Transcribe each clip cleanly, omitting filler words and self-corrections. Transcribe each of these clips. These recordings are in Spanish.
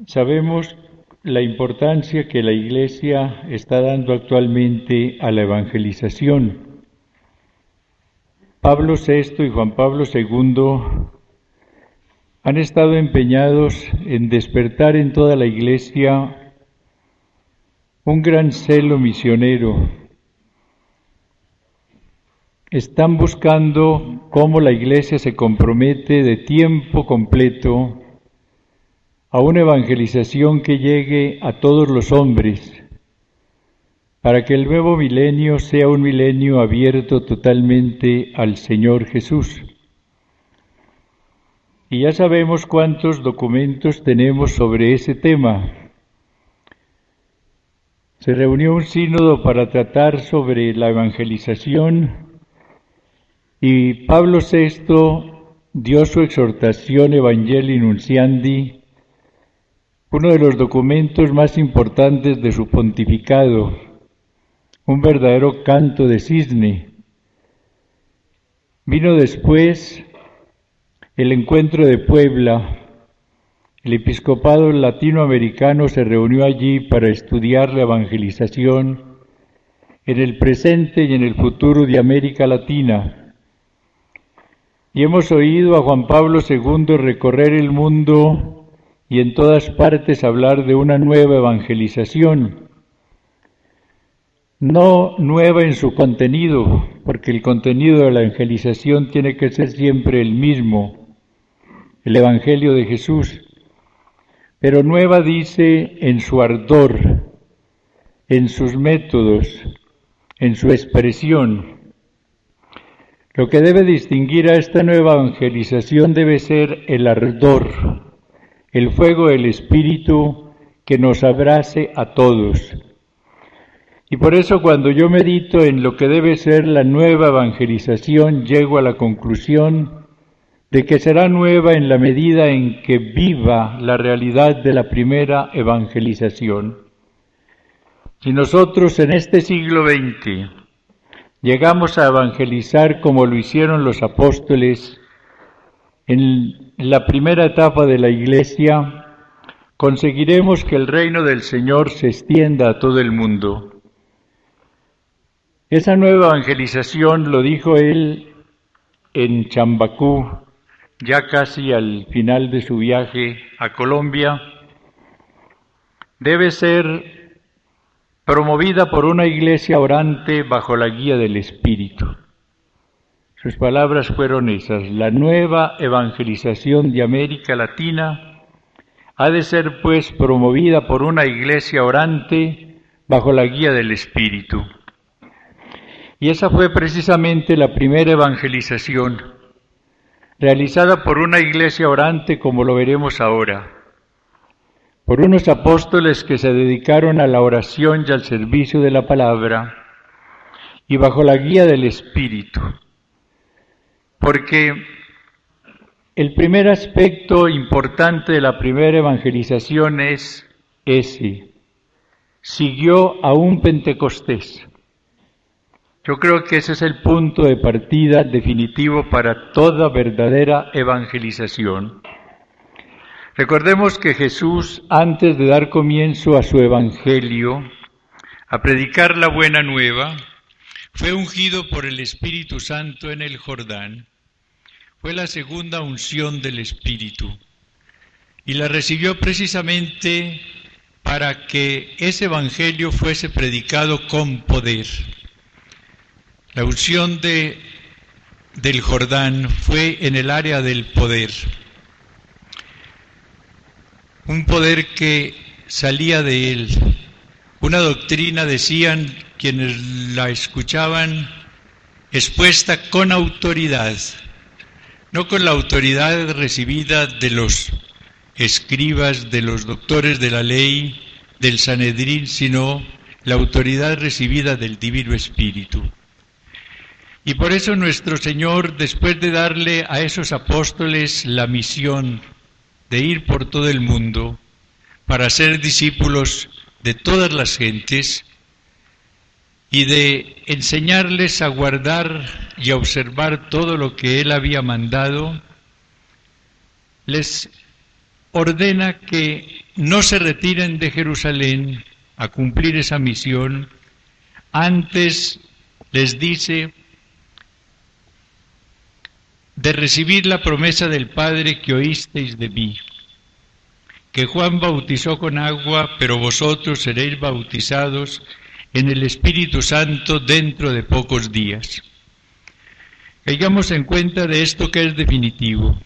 Sabemos la importancia que la Iglesia está dando actualmente a la evangelización. Pablo VI y Juan Pablo II han estado empeñados en despertar en toda la Iglesia un gran celo misionero. Están buscando cómo la Iglesia se compromete de tiempo completo a una evangelización que llegue a todos los hombres, para que el nuevo milenio sea un milenio abierto totalmente al Señor Jesús. Y ya sabemos cuántos documentos tenemos sobre ese tema. Se reunió un sínodo para tratar sobre la evangelización y Pablo VI dio su exhortación Evangelii Nunciandi, uno de los documentos más importantes de su pontificado, un verdadero canto de cisne. Vino después el encuentro de Puebla. El episcopado latinoamericano se reunió allí para estudiar la evangelización en el presente y en el futuro de América Latina. Y hemos oído a Juan Pablo II recorrer el mundo y en todas partes hablar de una nueva evangelización. No nueva en su contenido, porque el contenido de la evangelización tiene que ser siempre el mismo, el Evangelio de Jesús. Pero nueva, dice, en su ardor, en sus métodos, en su expresión. Lo que debe distinguir a esta nueva evangelización debe ser el ardor, el fuego del Espíritu que nos abrace a todos. Y por eso cuando yo medito en lo que debe ser la nueva evangelización, llego a la conclusión de que será nueva en la medida en que viva la realidad de la primera evangelización. Si nosotros en este siglo XX llegamos a evangelizar como lo hicieron los apóstoles en la primera etapa de la Iglesia, conseguiremos que el reino del Señor se extienda a todo el mundo. Esa nueva evangelización, lo dijo él en Chambacú, ya casi al final de su viaje a Colombia, debe ser promovida por una iglesia orante bajo la guía del Espíritu. Sus palabras fueron esas: la nueva evangelización de América Latina ha de ser pues promovida por una iglesia orante bajo la guía del Espíritu. Y esa fue precisamente la primera evangelización, realizada por una iglesia orante, como lo veremos ahora, por unos apóstoles que se dedicaron a la oración y al servicio de la palabra, y bajo la guía del Espíritu. Porque el primer aspecto importante de la primera evangelización es ese: siguió a un Pentecostés. Yo creo que ese es el punto de partida definitivo para toda verdadera evangelización. Recordemos que Jesús, antes de dar comienzo a su evangelio, a predicar la buena nueva, fue ungido por el Espíritu Santo en el Jordán. Fue la segunda unción del Espíritu y la recibió precisamente para que ese evangelio fuese predicado con poder. La unción del Jordán fue en el área del poder, un poder que salía de él. Una doctrina, decían quienes la escuchaban, expuesta con autoridad, no con la autoridad recibida de los escribas, de los doctores de la ley, del Sanedrín, sino la autoridad recibida del Divino Espíritu. Y por eso nuestro Señor, después de darle a esos apóstoles la misión de ir por todo el mundo para ser discípulos de todas las gentes y de enseñarles a guardar y a observar todo lo que Él había mandado, les ordena que no se retiren de Jerusalén a cumplir esa misión. Antes les dice de recibir la promesa del Padre que oísteis de mí, que Juan bautizó con agua, pero vosotros seréis bautizados en el Espíritu Santo dentro de pocos días. Caigamos en cuenta de esto que es definitivo.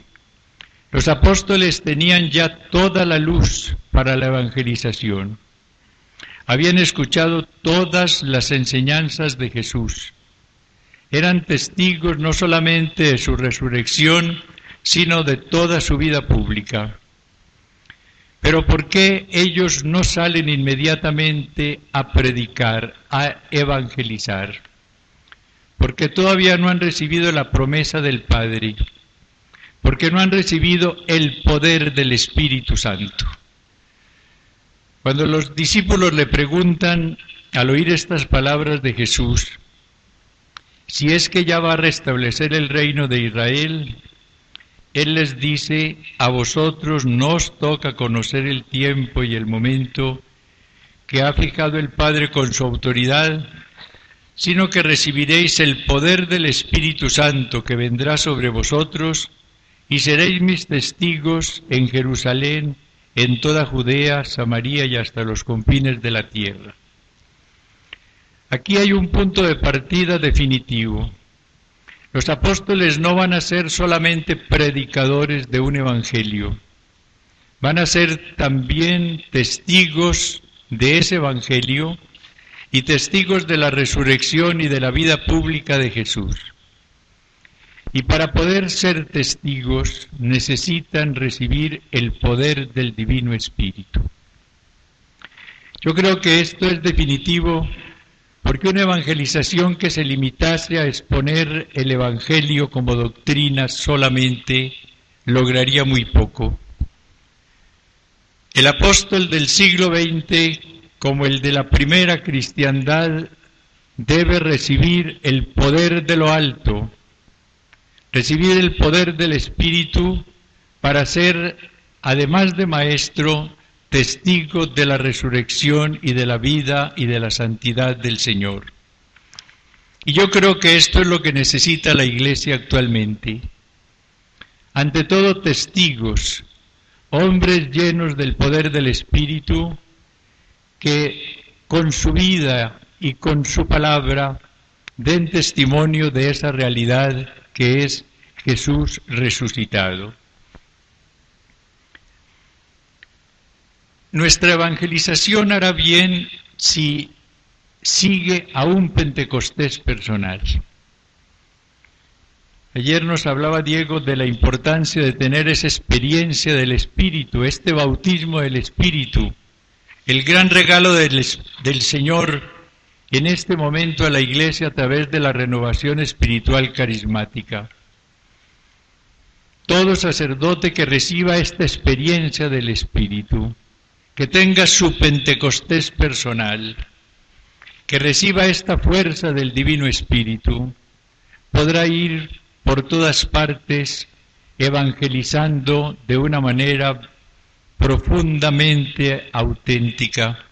Los apóstoles tenían ya toda la luz para la evangelización. Habían escuchado todas las enseñanzas de Jesús. Eran testigos no solamente de su resurrección, sino de toda su vida pública. Pero ¿por qué ellos no salen inmediatamente a predicar, a evangelizar? Porque todavía no han recibido la promesa del Padre, porque no han recibido el poder del Espíritu Santo. Cuando los discípulos le preguntan, al oír estas palabras de Jesús, si es que ya va a restablecer el reino de Israel, Él les dice, a vosotros no os toca conocer el tiempo y el momento que ha fijado el Padre con su autoridad, sino que recibiréis el poder del Espíritu Santo que vendrá sobre vosotros y seréis mis testigos en Jerusalén, en toda Judea, Samaria y hasta los confines de la tierra. Aquí hay un punto de partida definitivo. Los apóstoles no van a ser solamente predicadores de un evangelio, van a ser también testigos de ese evangelio y testigos de la resurrección y de la vida pública de Jesús. Y para poder ser testigos necesitan recibir el poder del Divino Espíritu. Yo creo que esto es definitivo, porque una evangelización que se limitase a exponer el evangelio como doctrina solamente lograría muy poco. El apóstol del siglo XX, como el de la primera cristiandad, debe recibir el poder de lo alto, recibir el poder del Espíritu para ser, además de maestro, testigo de la resurrección y de la vida y de la santidad del Señor. Y yo creo que esto es lo que necesita la Iglesia actualmente. Ante todo, testigos, hombres llenos del poder del Espíritu, que con su vida y con su palabra den testimonio de esa realidad que es Jesús resucitado. Nuestra evangelización hará bien si sigue a un Pentecostés personal. Ayer nos hablaba Diego de la importancia de tener esa experiencia del Espíritu, este bautismo del Espíritu, el gran regalo del Señor en este momento a la Iglesia a través de la renovación espiritual carismática. Todo sacerdote que reciba esta experiencia del Espíritu, que tenga su Pentecostés personal, que reciba esta fuerza del Divino Espíritu, podrá ir por todas partes evangelizando de una manera profundamente auténtica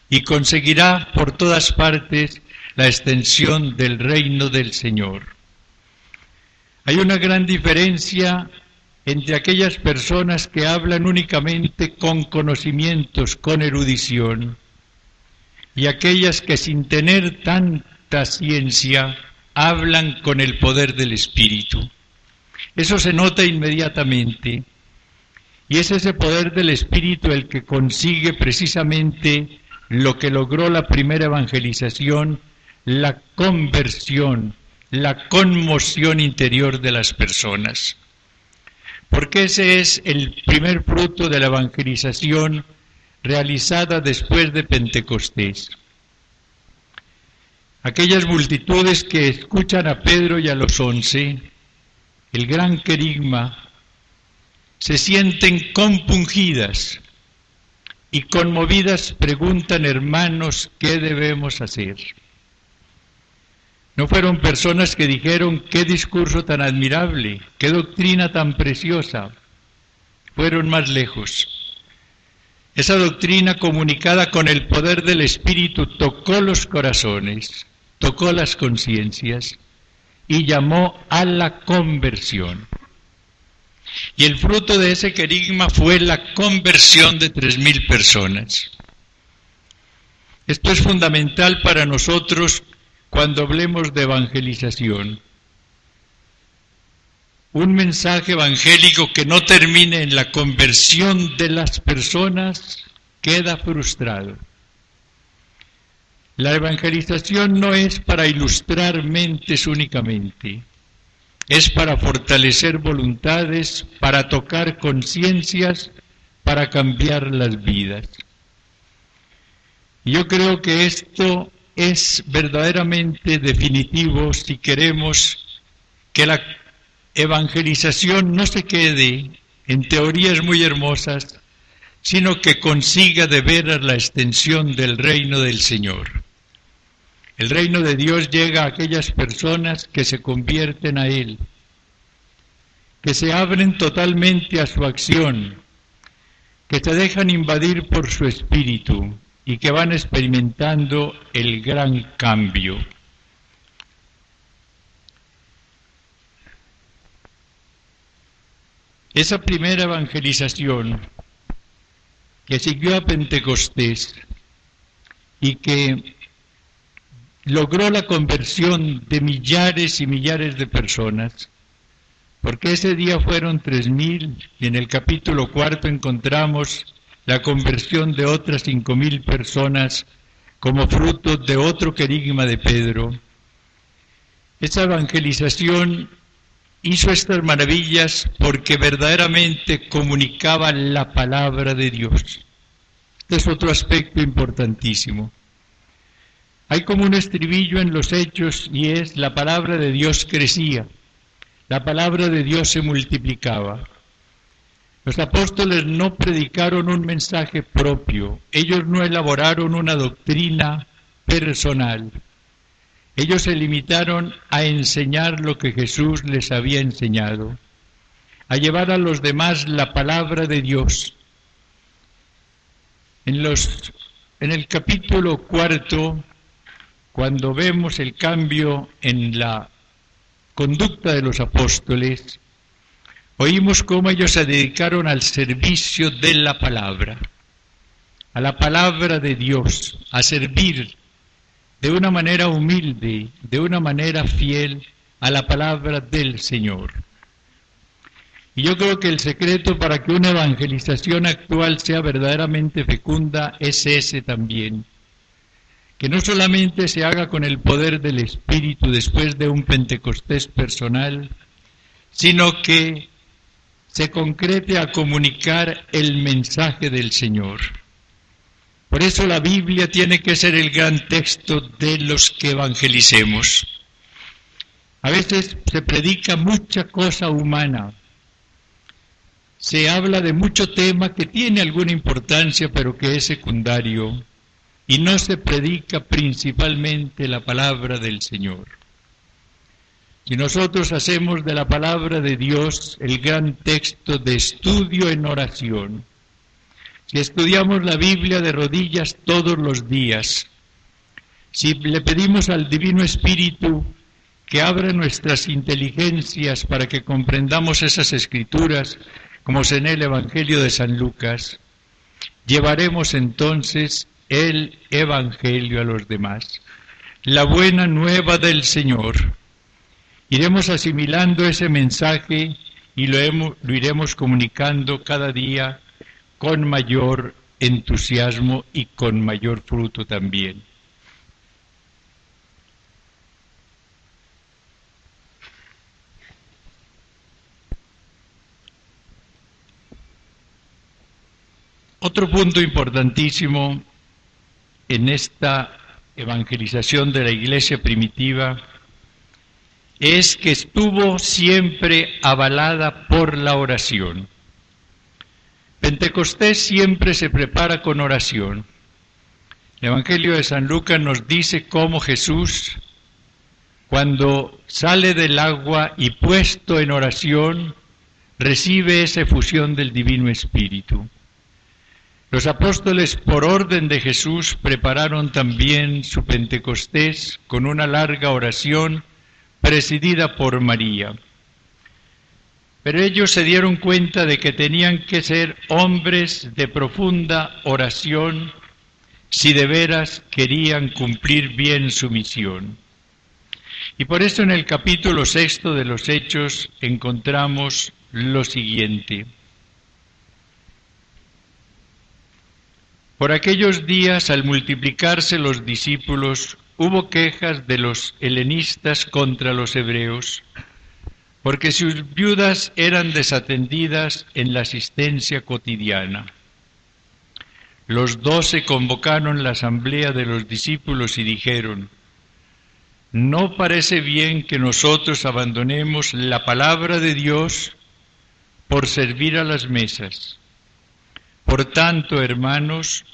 y conseguirá por todas partes la extensión del reino del Señor. Hay una gran diferencia entre aquellas personas que hablan únicamente con conocimientos, con erudición, y aquellas que sin tener tanta ciencia hablan con el poder del Espíritu. Eso se nota inmediatamente, y es ese poder del Espíritu el que consigue precisamente lo que logró la primera evangelización, la conversión, la conmoción interior de las personas. Porque ese es el primer fruto de la evangelización realizada después de Pentecostés. Aquellas multitudes que escuchan a Pedro y a los 11, el gran querigma, se sienten compungidas y conmovidas preguntan, hermanos, ¿qué debemos hacer? No fueron personas que dijeron, qué discurso tan admirable, qué doctrina tan preciosa. Fueron más lejos. Esa doctrina comunicada con el poder del Espíritu tocó los corazones, tocó las conciencias y llamó a la conversión. Y el fruto de ese querigma fue la conversión de 3.000 personas. Esto es fundamental para nosotros cuando hablemos de evangelización. Un mensaje evangélico que no termine en la conversión de las personas queda frustrado. La evangelización no es para ilustrar mentes únicamente, es para fortalecer voluntades, para tocar conciencias, para cambiar las vidas. Yo creo que esto es verdaderamente definitivo si queremos que la evangelización no se quede en teorías muy hermosas, sino que consiga de veras la extensión del reino del Señor. El reino de Dios llega a aquellas personas que se convierten a Él, que se abren totalmente a su acción, que se dejan invadir por su espíritu y que van experimentando el gran cambio. Esa primera evangelización que siguió a Pentecostés y que logró la conversión de millares y millares de personas, porque ese día fueron 3.000 y en el capítulo 4 encontramos la conversión de otras 5.000 personas como fruto de otro querigma de Pedro. Esa evangelización hizo estas maravillas porque verdaderamente comunicaba la palabra de Dios. Este es otro aspecto importantísimo. Hay como un estribillo en los Hechos y es: la palabra de Dios crecía, la palabra de Dios se multiplicaba. Los apóstoles no predicaron un mensaje propio, ellos no elaboraron una doctrina personal. Ellos se limitaron a enseñar lo que Jesús les había enseñado, a llevar a los demás la palabra de Dios. En el capítulo 4, cuando vemos el cambio en la conducta de los apóstoles, oímos cómo ellos se dedicaron al servicio de la palabra, a la palabra de Dios, a servir de una manera humilde, de una manera fiel a la palabra del Señor. Y yo creo que el secreto para que una evangelización actual sea verdaderamente fecunda es ese también, que no solamente se haga con el poder del Espíritu después de un Pentecostés personal, sino que se concrete a comunicar el mensaje del Señor. Por eso la Biblia tiene que ser el gran texto de los que evangelicemos. A veces se predica mucha cosa humana, se habla de mucho tema que tiene alguna importancia pero que es secundario, y no se predica principalmente la palabra del Señor. Si nosotros hacemos de la palabra de Dios el gran texto de estudio en oración, si estudiamos la Biblia de rodillas todos los días, si le pedimos al Divino Espíritu que abra nuestras inteligencias para que comprendamos esas Escrituras, como es en el Evangelio de San Lucas, llevaremos entonces el Evangelio a los demás, la buena nueva del Señor. Iremos asimilando ese mensaje y lo iremos comunicando cada día con mayor entusiasmo y con mayor fruto también. Otro punto importantísimo en esta evangelización de la iglesia primitiva es que estuvo siempre avalada por la oración. Pentecostés siempre se prepara con oración. El Evangelio de San Lucas nos dice cómo Jesús, cuando sale del agua y puesto en oración, recibe esa efusión del Divino Espíritu. Los apóstoles, por orden de Jesús, prepararon también su Pentecostés con una larga oración presidida por María. Pero ellos se dieron cuenta de que tenían que ser hombres de profunda oración si de veras querían cumplir bien su misión. Y por eso en el capítulo 6 de los Hechos encontramos lo siguiente. Por aquellos días, al multiplicarse los discípulos, hubo quejas de los helenistas contra los hebreos, porque sus viudas eran desatendidas en la asistencia cotidiana. Los 12 convocaron la asamblea de los discípulos y dijeron: ¿no parece bien que nosotros abandonemos la palabra de Dios por servir a las mesas? Por tanto, hermanos,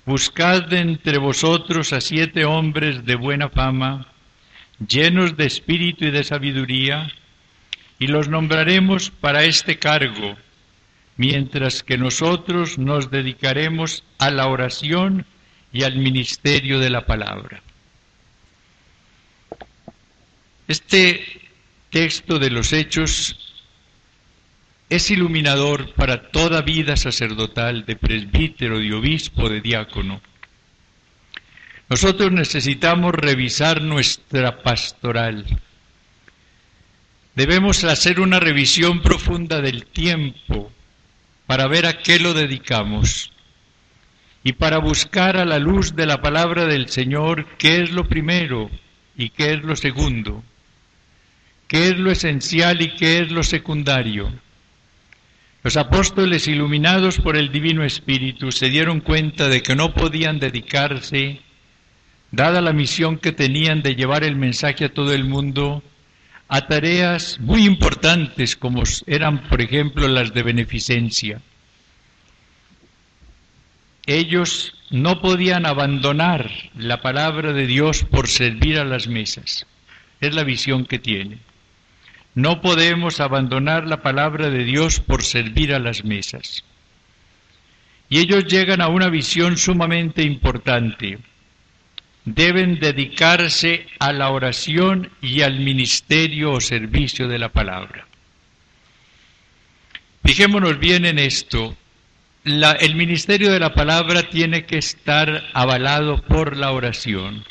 buscad de entre vosotros a 7 hombres de buena fama, llenos de espíritu y de sabiduría, y los nombraremos para este cargo, mientras que nosotros nos dedicaremos a la oración y al ministerio de la palabra. Este texto de los Hechos es iluminador para toda vida sacerdotal, de presbítero, de obispo, de diácono. Nosotros necesitamos revisar nuestra pastoral. Debemos hacer una revisión profunda del tiempo para ver a qué lo dedicamos y para buscar a la luz de la palabra del Señor qué es lo primero y qué es lo segundo, qué es lo esencial y qué es lo secundario. Los apóstoles, iluminados por el Divino Espíritu, se dieron cuenta de que no podían dedicarse, dada la misión que tenían de llevar el mensaje a todo el mundo, a tareas muy importantes como eran, por ejemplo, las de beneficencia. Ellos no podían abandonar la palabra de Dios por servir a las mesas. Es la visión que tienen. No podemos abandonar la palabra de Dios por servir a las mesas. Y ellos llegan a una visión sumamente importante. Deben dedicarse a la oración y al ministerio o servicio de la palabra. Fijémonos bien en esto. El ministerio de la palabra tiene que estar avalado por la oración.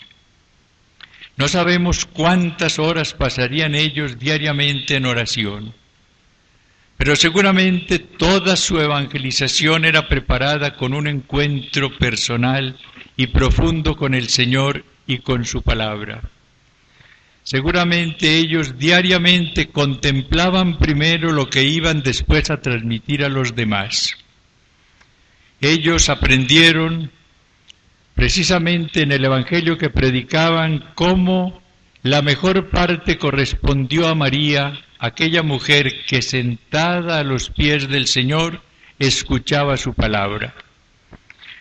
No sabemos cuántas horas pasarían ellos diariamente en oración, pero seguramente toda su evangelización era preparada con un encuentro personal y profundo con el Señor y con su palabra. Seguramente ellos diariamente contemplaban primero lo que iban después a transmitir a los demás. Ellos aprendieron precisamente en el Evangelio que predicaban cómo la mejor parte correspondió a María, aquella mujer que sentada a los pies del Señor escuchaba su palabra.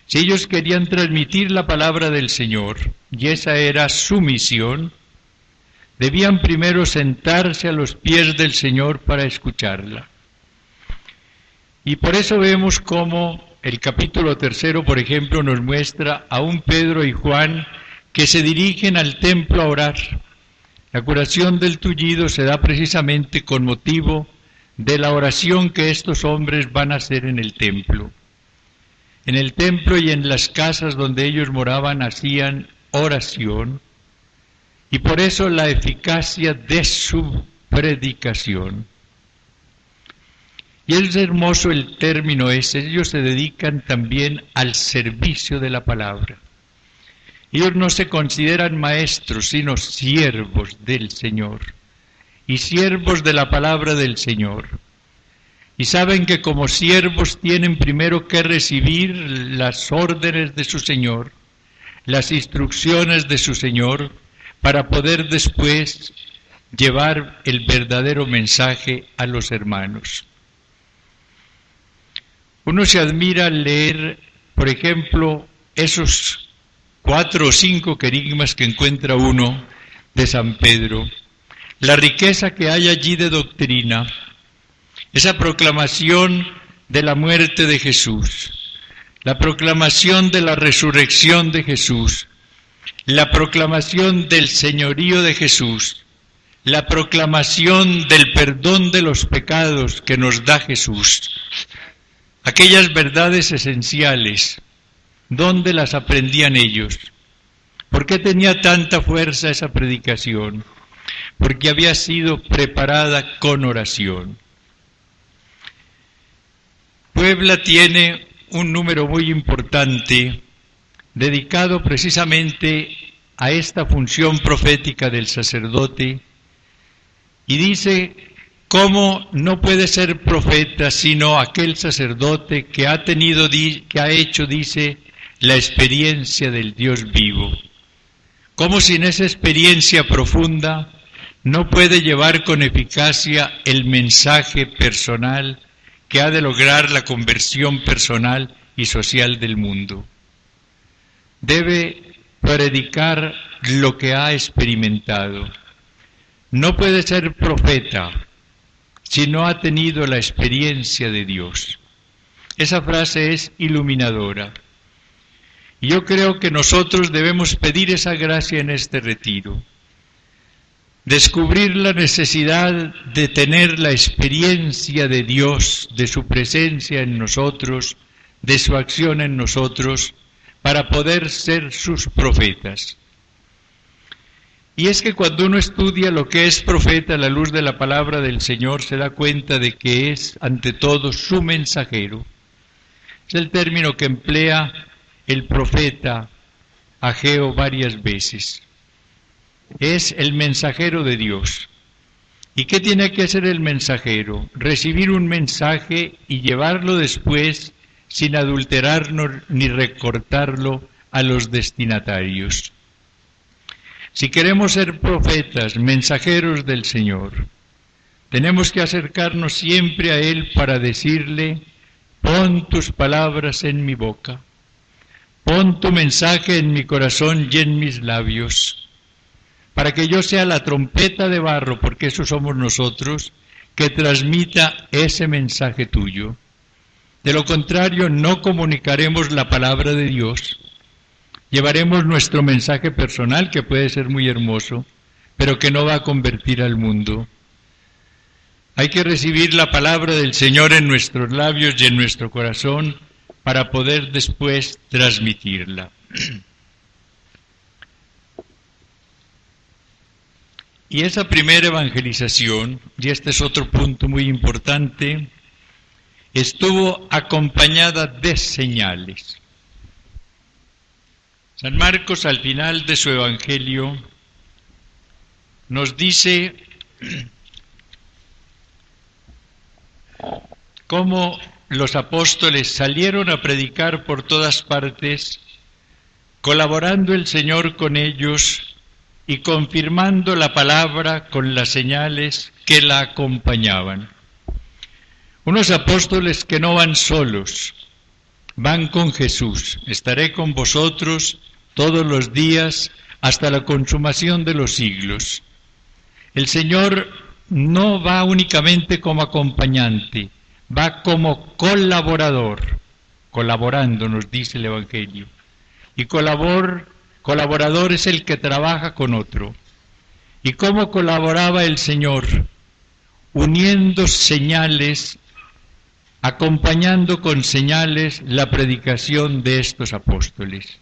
Si ellos querían transmitir la palabra del Señor, y esa era su misión, debían primero sentarse a los pies del Señor para escucharla. Y por eso vemos cómo el capítulo 3, por ejemplo, nos muestra a un Pedro y Juan que se dirigen al templo a orar. La curación del tullido se da precisamente con motivo de la oración que estos hombres van a hacer en el templo. En el templo y en las casas donde ellos moraban hacían oración, y por eso la eficacia de su predicación. Y es hermoso el término ese. Ellos se dedican también al servicio de la palabra. Ellos no se consideran maestros, sino siervos del Señor, y siervos de la palabra del Señor. Y saben que como siervos tienen primero que recibir las órdenes de su Señor, las instrucciones de su Señor, para poder después llevar el verdadero mensaje a los hermanos. Uno se admira al leer, por ejemplo, esos 4 o 5 querigmas que encuentra uno de San Pedro, la riqueza que hay allí de doctrina, esa proclamación de la muerte de Jesús, la proclamación de la resurrección de Jesús, la proclamación del señorío de Jesús, la proclamación del perdón de los pecados que nos da Jesús. Aquellas verdades esenciales, ¿dónde las aprendían ellos? ¿Por qué tenía tanta fuerza esa predicación? Porque había sido preparada con oración. Puebla tiene un número muy importante dedicado precisamente a esta función profética del sacerdote, y dice cómo no puede ser profeta sino aquel sacerdote que ha hecho, dice, la experiencia del Dios vivo. Cómo sin esa experiencia profunda no puede llevar con eficacia el mensaje personal que ha de lograr la conversión personal y social del mundo. Debe predicar lo que ha experimentado. No puede ser profeta si no ha tenido la experiencia de Dios. Esa frase es iluminadora. Y yo creo que nosotros debemos pedir esa gracia en este retiro. Descubrir la necesidad de tener la experiencia de Dios, de su presencia en nosotros, de su acción en nosotros, para poder ser sus profetas. Y es que cuando uno estudia lo que es profeta a la luz de la palabra del Señor, se da cuenta de que es, ante todo, su mensajero. Es el término que emplea el profeta Ageo varias veces. Es el mensajero de Dios. ¿Y qué tiene que hacer el mensajero? Recibir un mensaje y llevarlo después sin adulterarlo ni recortarlo a los destinatarios. Si queremos ser profetas, mensajeros del Señor, tenemos que acercarnos siempre a Él para decirle: pon tus palabras en mi boca, pon tu mensaje en mi corazón y en mis labios, para que yo sea la trompeta de barro, porque eso somos nosotros, que transmita ese mensaje tuyo. De lo contrario, no comunicaremos la palabra de Dios. Llevaremos nuestro mensaje personal, que puede ser muy hermoso, pero que no va a convertir al mundo. Hay que recibir la palabra del Señor en nuestros labios y en nuestro corazón para poder después transmitirla. Y esa primera evangelización, y este es otro punto muy importante, estuvo acompañada de señales. San Marcos, al final de su Evangelio, nos dice cómo los apóstoles salieron a predicar por todas partes, colaborando el Señor con ellos y confirmando la palabra con las señales que la acompañaban. Unos apóstoles que no van solos, van con Jesús. Estaré con vosotros todos los días hasta la consumación de los siglos. El Señor no va únicamente como acompañante, va como colaborador, colaborando, nos dice el Evangelio. Y colaborador es el que trabaja con otro. ¿Y cómo colaboraba el Señor? Uniendo señales, acompañando con señales la predicación de estos apóstoles.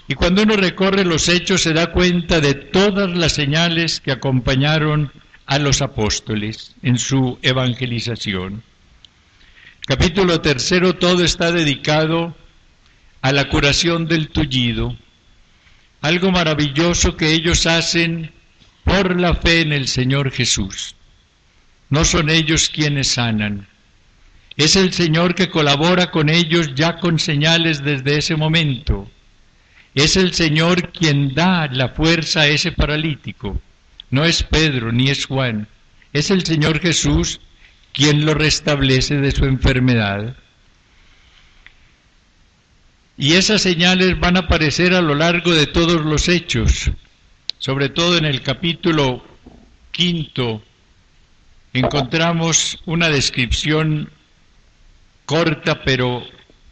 Y cuando uno recorre los hechos se da cuenta de todas las señales que acompañaron a los apóstoles en su evangelización. Capítulo 3, todo está dedicado a la curación del tullido, algo maravilloso que ellos hacen por la fe en el Señor Jesús. No son ellos quienes sanan, es el Señor que colabora con ellos ya con señales desde ese momento. Es el Señor quien da la fuerza a ese paralítico. No es Pedro ni es Juan. Es el Señor Jesús quien lo restablece de su enfermedad. Y esas señales van a aparecer a lo largo de todos los hechos. Sobre todo en el capítulo 5 encontramos una descripción corta pero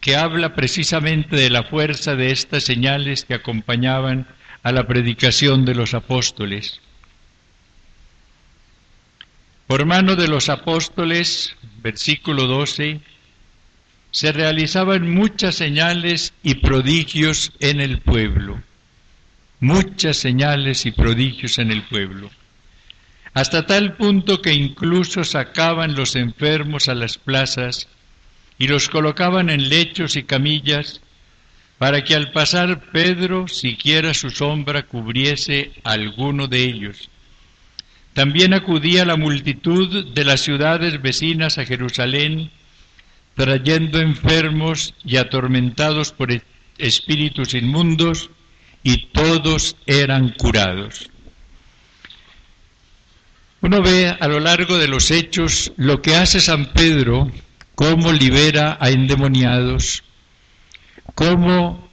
que habla precisamente de la fuerza de estas señales que acompañaban a la predicación de los apóstoles. Por mano de los apóstoles, versículo 12, se realizaban muchas señales y prodigios en el pueblo. Muchas señales y prodigios en el pueblo. Hasta tal punto que incluso sacaban los enfermos a las plazas y los colocaban en lechos y camillas para que al pasar Pedro siquiera su sombra cubriese a alguno de ellos. También acudía la multitud de las ciudades vecinas a Jerusalén, trayendo enfermos y atormentados por espíritus inmundos, y todos eran curados. Uno ve a lo largo de los hechos lo que hace San Pedro, cómo libera a endemoniados, cómo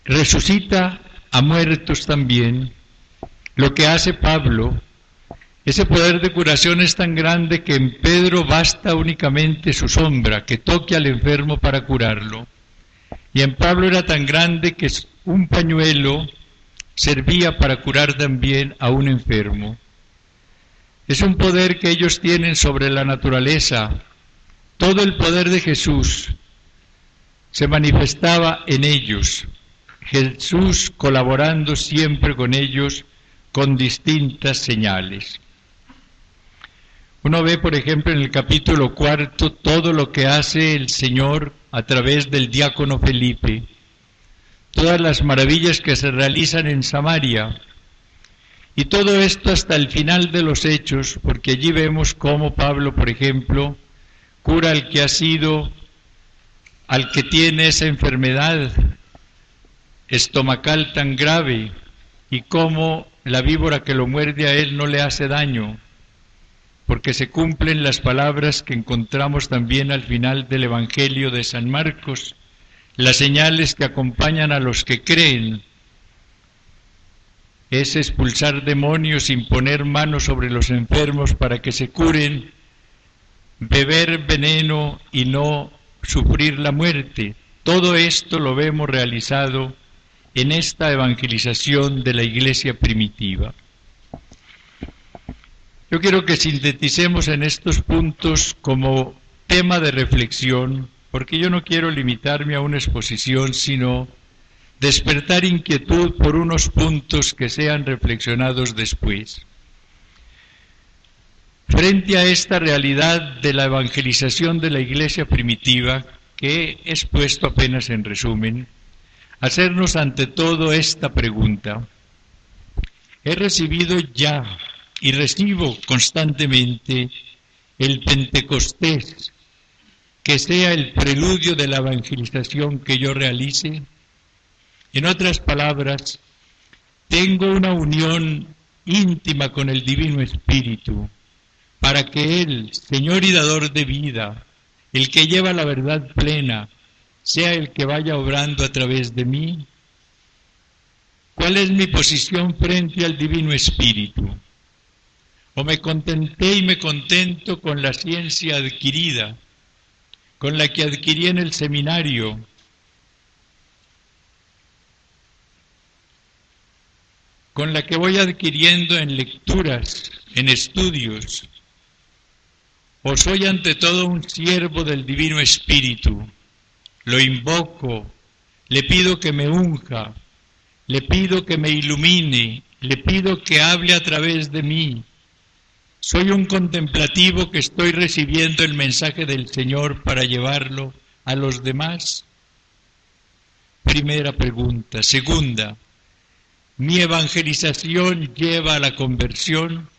resucita a muertos también, lo que hace Pablo. Ese poder de curación es tan grande que en Pedro basta únicamente su sombra, que toque al enfermo para curarlo. Y en Pablo era tan grande que un pañuelo servía para curar también a un enfermo. Es un poder que ellos tienen sobre la naturaleza. Todo el poder de Jesús se manifestaba en ellos. Jesús colaborando siempre con ellos con distintas señales. Uno ve, por ejemplo, en el capítulo 4 todo lo que hace el Señor a través del diácono Felipe, todas las maravillas que se realizan en Samaria, y todo esto hasta el final de los hechos, porque allí vemos cómo Pablo, por ejemplo, cura al que tiene esa enfermedad estomacal tan grave, y cómo la víbora que lo muerde a él no le hace daño, porque se cumplen las palabras que encontramos también al final del Evangelio de San Marcos, las señales que acompañan a los que creen. Es expulsar demonios, imponer manos sobre los enfermos para que se curen, beber veneno y no sufrir la muerte. Todo esto lo vemos realizado en esta evangelización de la iglesia primitiva. Yo quiero que sinteticemos en estos puntos como tema de reflexión, porque yo no quiero limitarme a una exposición, sino despertar inquietud por unos puntos que sean reflexionados después. Frente a esta realidad de la evangelización de la iglesia primitiva, que he expuesto apenas en resumen, hacernos ante todo esta pregunta: ¿he recibido ya y recibo constantemente el Pentecostés que sea el preludio de la evangelización que yo realice? En otras palabras, tengo una unión íntima con el Divino Espíritu para que Él, Señor y Dador de vida, el que lleva la verdad plena, sea el que vaya obrando a través de mí. ¿Cuál es mi posición frente al Divino Espíritu? ¿O me contenté y me contento con la ciencia adquirida, con la que adquirí en el seminario, con la que voy adquiriendo en lecturas, en estudios? ¿O soy ante todo un siervo del Divino Espíritu? Lo invoco, le pido que me unja, le pido que me ilumine, le pido que hable a través de mí. ¿Soy un contemplativo que estoy recibiendo el mensaje del Señor para llevarlo a los demás? Primera pregunta. Segunda, ¿mi evangelización lleva a la conversión?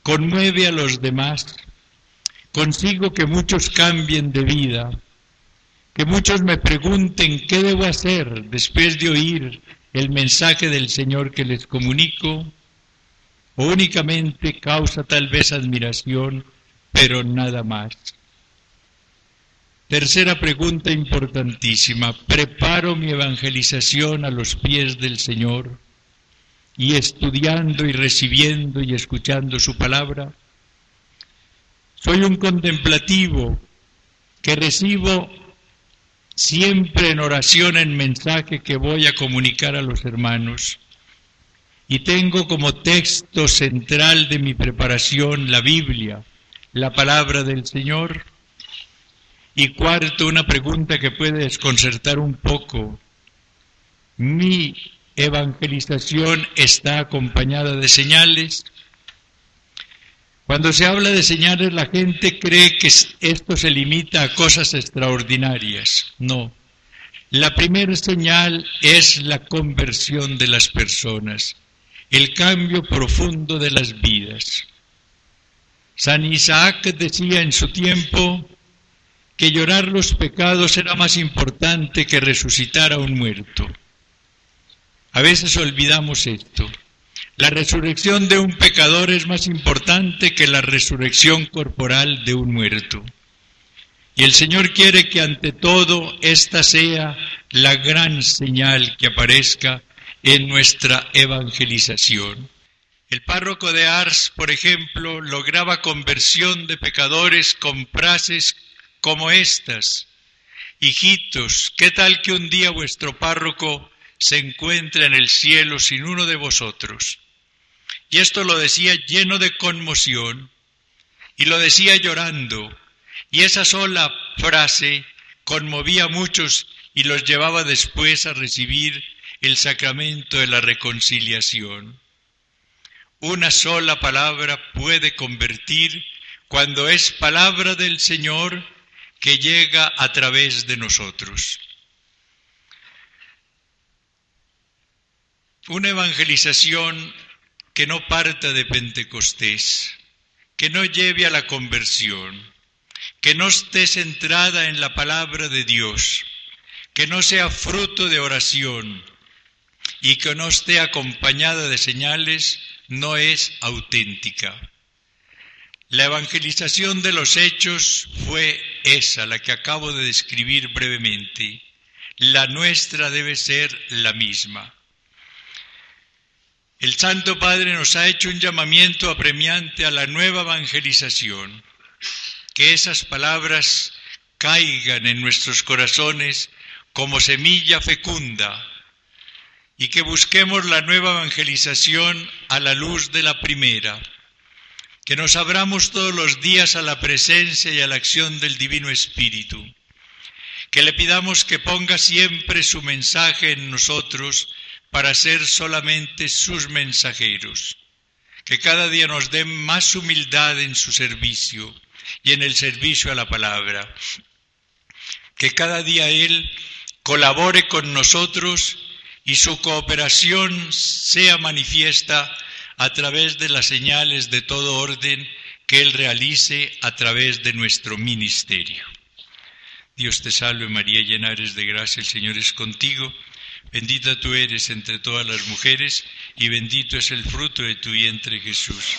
¿Conmueve a los demás? ¿Consigo que muchos cambien de vida? ¿Que muchos me pregunten qué debo hacer después de oír el mensaje del Señor que les comunico? ¿O únicamente causa tal vez admiración, pero nada más? Tercera pregunta importantísima: ¿preparo mi evangelización a los pies del Señor y estudiando y recibiendo y escuchando su palabra? ¿Soy un contemplativo que recibo siempre en oración, en mensaje que voy a comunicar a los hermanos. Y tengo como texto central de mi preparación la Biblia, la palabra del Señor. Y cuarto, una pregunta que puede desconcertar un poco. ¿Mi evangelización está acompañada de señales? Cuando se habla de señales, la gente cree que esto se limita a cosas extraordinarias. No. La primera señal es la conversión de las personas, el cambio profundo de las vidas. San Isaac decía en su tiempo que llorar los pecados era más importante que resucitar a un muerto. A veces olvidamos esto. La resurrección de un pecador es más importante que la resurrección corporal de un muerto. Y el Señor quiere que ante todo esta sea la gran señal que aparezca en nuestra evangelización. El párroco de Ars, por ejemplo, lograba conversión de pecadores con frases como estas: hijitos, ¿qué tal que un día vuestro párroco se encuentra en el cielo sin uno de vosotros? Y esto lo decía lleno de conmoción, y lo decía llorando, y esa sola frase conmovía a muchos y los llevaba después a recibir el sacramento de la reconciliación. Una sola palabra puede convertir cuando es palabra del Señor que llega a través de nosotros. Una evangelización que no parta de Pentecostés, que no lleve a la conversión, que no esté centrada en la palabra de Dios, que no sea fruto de oración y que no esté acompañada de señales, no es auténtica. La evangelización de los hechos fue esa, la que acabo de describir brevemente. La nuestra debe ser la misma. El Santo Padre nos ha hecho un llamamiento apremiante a la nueva evangelización. Que esas palabras caigan en nuestros corazones como semilla fecunda y que busquemos la nueva evangelización a la luz de la primera. Que nos abramos todos los días a la presencia y a la acción del Divino Espíritu. Que le pidamos que ponga siempre su mensaje en nosotros para ser solamente sus mensajeros. Que cada día nos dé más humildad en su servicio y en el servicio a la palabra. Que cada día Él colabore con nosotros y su cooperación sea manifiesta a través de las señales de todo orden que Él realice a través de nuestro ministerio. Dios te salve María, llena eres de gracia, el Señor es contigo. Bendita tú eres entre todas las mujeres y bendito es el fruto de tu vientre Jesús.